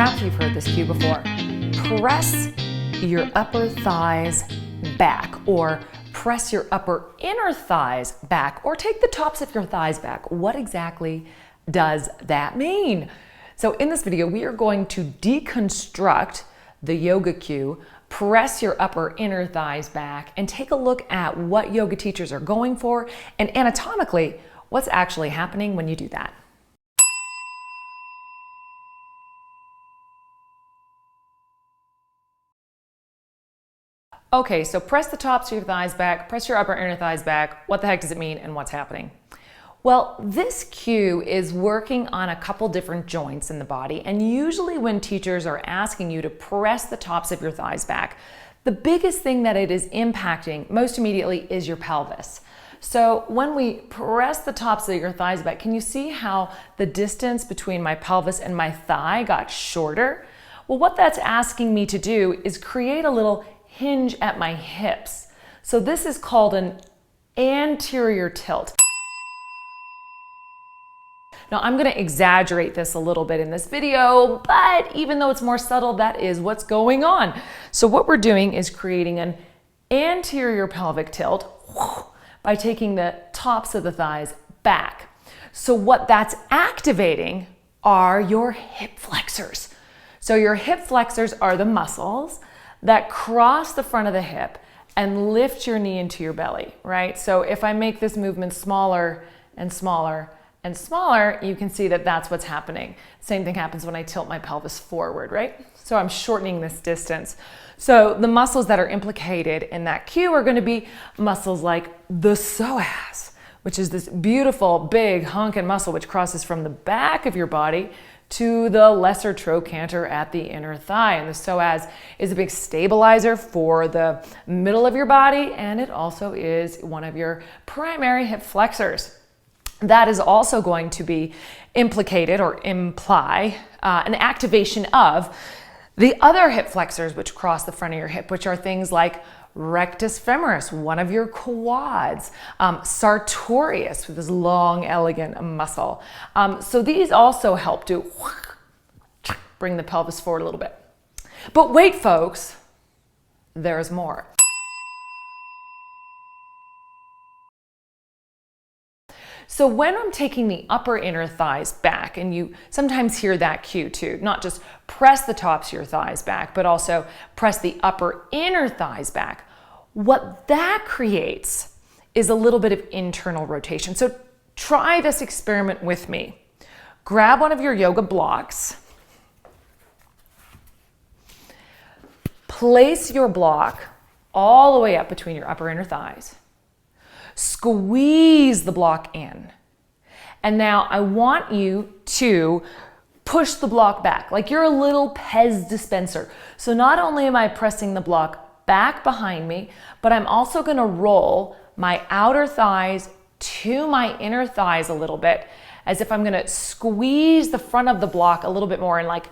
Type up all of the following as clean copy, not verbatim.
Perhaps you've heard this cue before. Press your upper thighs back, or press your upper inner thighs back, or take the tops of your thighs back. What exactly does that mean? So in this video, we are going to deconstruct the yoga cue, press your upper inner thighs back, and take a look at what yoga teachers are going for, and anatomically, what's actually happening when you do that. Okay, so press the tops of your thighs back, press your upper inner thighs back. What the heck does it mean and what's happening? Well, this cue is working on a couple different joints in the body, and usually when teachers are asking you to press the tops of your thighs back, the biggest thing that it is impacting most immediately is your pelvis. So when we press the tops of your thighs back, can you see how the distance between my pelvis and my thigh got shorter? Well, what that's asking me to do is create a little hinge at my hips. So this is called an anterior tilt. Now I'm going to exaggerate this a little bit in this video, but even though it's more subtle, that is what's going on. So what we're doing is creating an anterior pelvic tilt by taking the tops of the thighs back. So what that's activating are your hip flexors. So your hip flexors are the muscles that cross the front of the hip and lift your knee into your belly, right? So if I make this movement smaller and smaller and smaller, you can see that that's what's happening. Same thing happens when I tilt my pelvis forward, right? So I'm shortening this distance. So the muscles that are implicated in that cue are going to be muscles like the psoas, which is this beautiful big honking muscle which crosses from the back of your body to the lesser trochanter at the inner thigh. And the psoas is a big stabilizer for the middle of your body, and it also is one of your primary hip flexors. That is also going to be implicated or imply an activation of the other hip flexors which cross the front of your hip, which are things like rectus femoris, one of your quads, sartorius with this long, elegant muscle. So these also help to bring the pelvis forward a little bit. But wait, folks, there's more. So when I'm taking the upper inner thighs back, and you sometimes hear that cue too, not just press the tops of your thighs back, but also press the upper inner thighs back, what that creates is a little bit of internal rotation. So try this experiment with me. Grab one of your yoga blocks, place your block all the way up between your upper inner thighs. Squeeze the block in. And now I want you to push the block back like you're a little Pez dispenser. So not only am I pressing the block back behind me, but I'm also going to roll my outer thighs to my inner thighs a little bit, as if I'm going to squeeze the front of the block a little bit more and like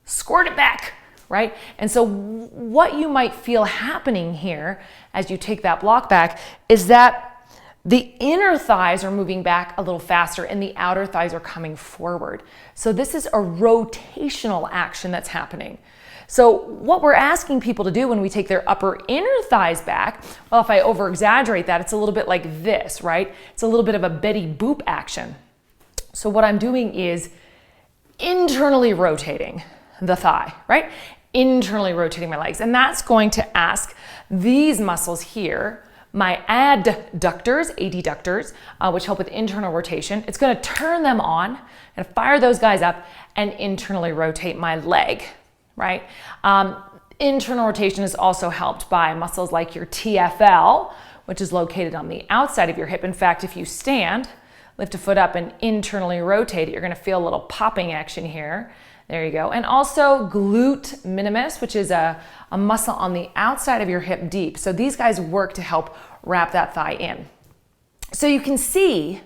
squirt it back. Right? And so what you might feel happening here as you take that block back is that the inner thighs are moving back a little faster and the outer thighs are coming forward. So this is a rotational action that's happening. So what we're asking people to do when we take their upper inner thighs back, well, if I over exaggerate that, it's a little bit like this, right? It's a little bit of a Betty Boop action. So what I'm doing is internally rotating the thigh, right? Internally rotating my legs. And that's going to ask these muscles here, my adductors, which help with internal rotation. It's going to turn them on and fire those guys up and internally rotate my leg, right? Internal rotation is also helped by muscles like your TFL, which is located on the outside of your hip. In fact, if you stand, lift a foot up and internally rotate it, you're going to feel a little popping action here. There you go. And also glute minimus, which is a muscle on the outside of your hip deep. So these guys work to help wrap that thigh in. So you can see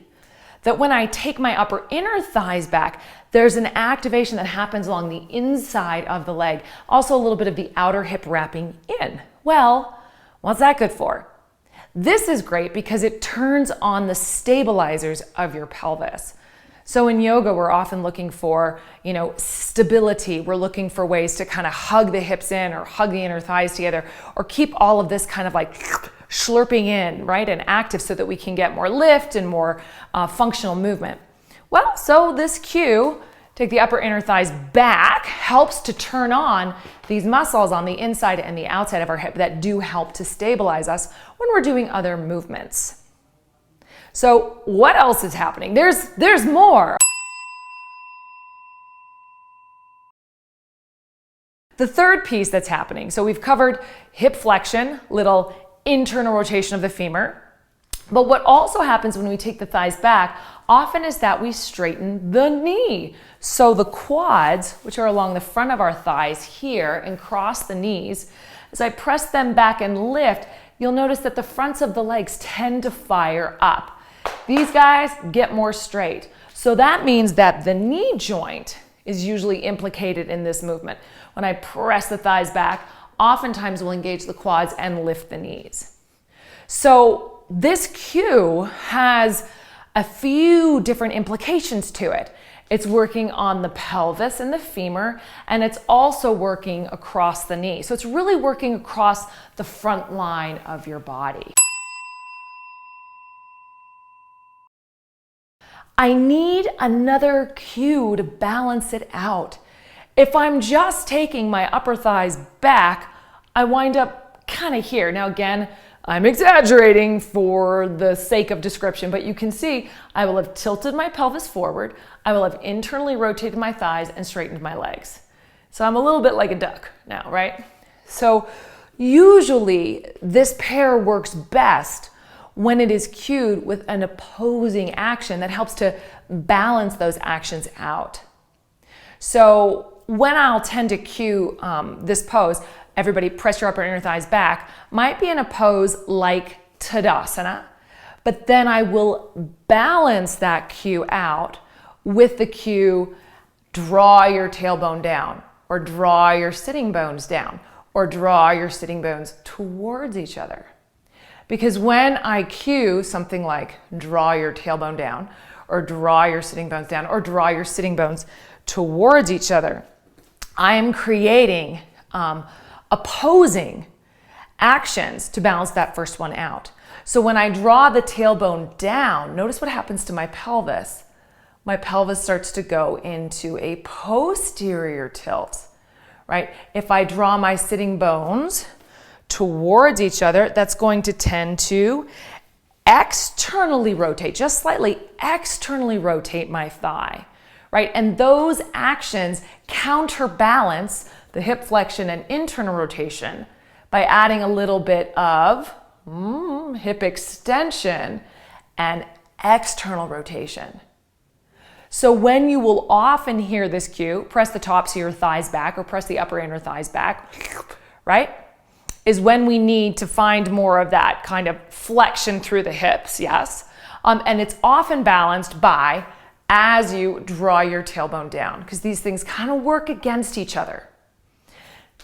that when I take my upper inner thighs back, there's an activation that happens along the inside of the leg. Also a little bit of the outer hip wrapping in. Well, what's that good for? This is great because it turns on the stabilizers of your pelvis. So in yoga, we're often looking for, stability. We're looking for ways to kind of hug the hips in or hug the inner thighs together or keep all of this kind of like slurping in, right, and active so that we can get more lift and more functional movement. Well, so this cue, take the upper inner thighs back, helps to turn on these muscles on the inside and the outside of our hip that do help to stabilize us when we're doing other movements. So what else is happening? There's more. The third piece that's happening, so we've covered hip flexion, little internal rotation of the femur. But what also happens when we take the thighs back often is that we straighten the knee. So the quads, which are along the front of our thighs here and cross the knees, as I press them back and lift, you'll notice that the fronts of the legs tend to fire up. These guys get more straight. So that means that the knee joint is usually implicated in this movement. When I press the thighs back, oftentimes we'll engage the quads and lift the knees. So this cue has a few different implications to it. It's working on the pelvis and the femur, and it's also working across the knee. So it's really working across the front line of your body. I need another cue to balance it out. If I'm just taking my upper thighs back, I wind up kind of here. Now again, I'm exaggerating for the sake of description, but you can see I will have tilted my pelvis forward, I will have internally rotated my thighs and straightened my legs. So I'm a little bit like a duck now, right? So usually this pair works best when it is cued with an opposing action that helps to balance those actions out. So when I'll tend to cue this pose, everybody press your upper inner thighs back, might be in a pose like Tadasana, but then I will balance that cue out with the cue, draw your tailbone down, or draw your sitting bones down, or draw your sitting bones towards each other. Because when I cue something like draw your tailbone down, or draw your sitting bones down, or draw your sitting bones towards each other, I am creating opposing actions to balance that first one out. So when I draw the tailbone down, notice what happens to my pelvis. My pelvis starts to go into a posterior tilt, right? If I draw my sitting bones towards each other, that's going to tend to externally rotate, just slightly externally rotate my thigh, right? And those actions counterbalance the hip flexion and internal rotation by adding a little bit of hip extension and external rotation. So when you will often hear this cue, press the tops of your thighs back or press the upper inner thighs back, right? Is when we need to find more of that kind of flexion through the hips, yes. And it's often balanced by as you draw your tailbone down, because these things kind of work against each other.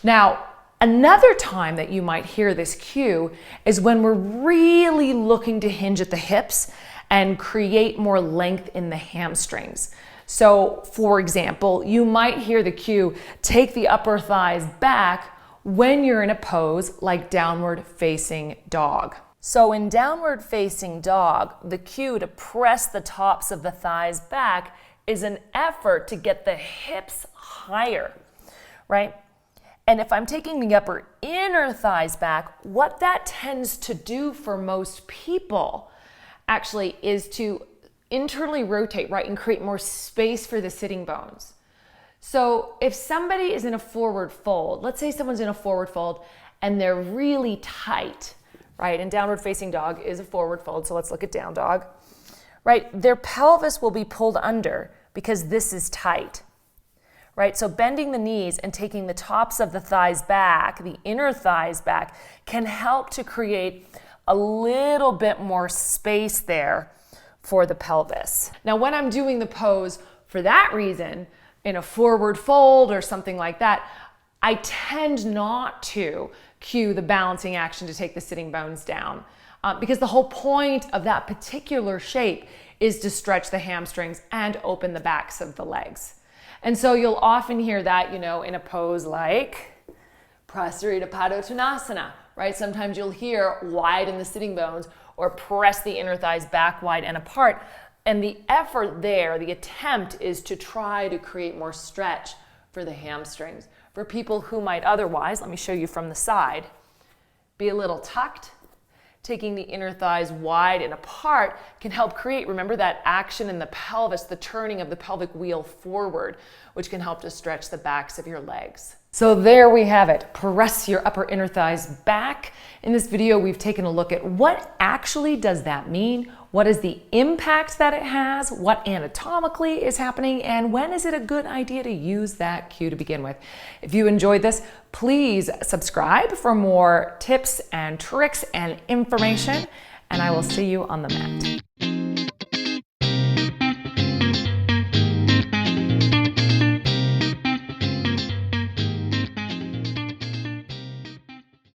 Now, another time that you might hear this cue is when we're really looking to hinge at the hips and create more length in the hamstrings. So, for example, you might hear the cue, take the upper thighs back when you're in a pose like downward facing dog. So in downward facing dog, the cue to press the tops of the thighs back is an effort to get the hips higher, right? And if I'm taking the upper inner thighs back, what that tends to do for most people actually is to internally rotate, right, and create more space for the sitting bones. So if somebody is in a forward fold, let's say someone's in a forward fold and they're really tight, right? And downward facing dog is a forward fold, so let's look at down dog, right? Their pelvis will be pulled under because this is tight, right? So bending the knees and taking the tops of the thighs back, the inner thighs back, can help to create a little bit more space there for the pelvis. Now, when I'm doing the pose for that reason, in a forward fold or something like that, I tend not to cue the balancing action to take the sitting bones down. because the whole point of that particular shape is to stretch the hamstrings and open the backs of the legs. And so you'll often hear that, in a pose like Prasarita Padottanasana, right? Sometimes you'll hear widen the sitting bones or press the inner thighs back wide and apart. And the effort there, the attempt, is to try to create more stretch for the hamstrings. For people who might otherwise, let me show you from the side, be a little tucked, taking the inner thighs wide and apart can help create, remember, that action in the pelvis, the turning of the pelvic wheel forward, which can help to stretch the backs of your legs. So there we have it. Press your upper inner thighs back. In this video, we've taken a look at what actually does that mean, what is the impact that it has, what anatomically is happening, and when is it a good idea to use that cue to begin with. If you enjoyed this, please subscribe for more tips and tricks and information, and I will see you on the mat.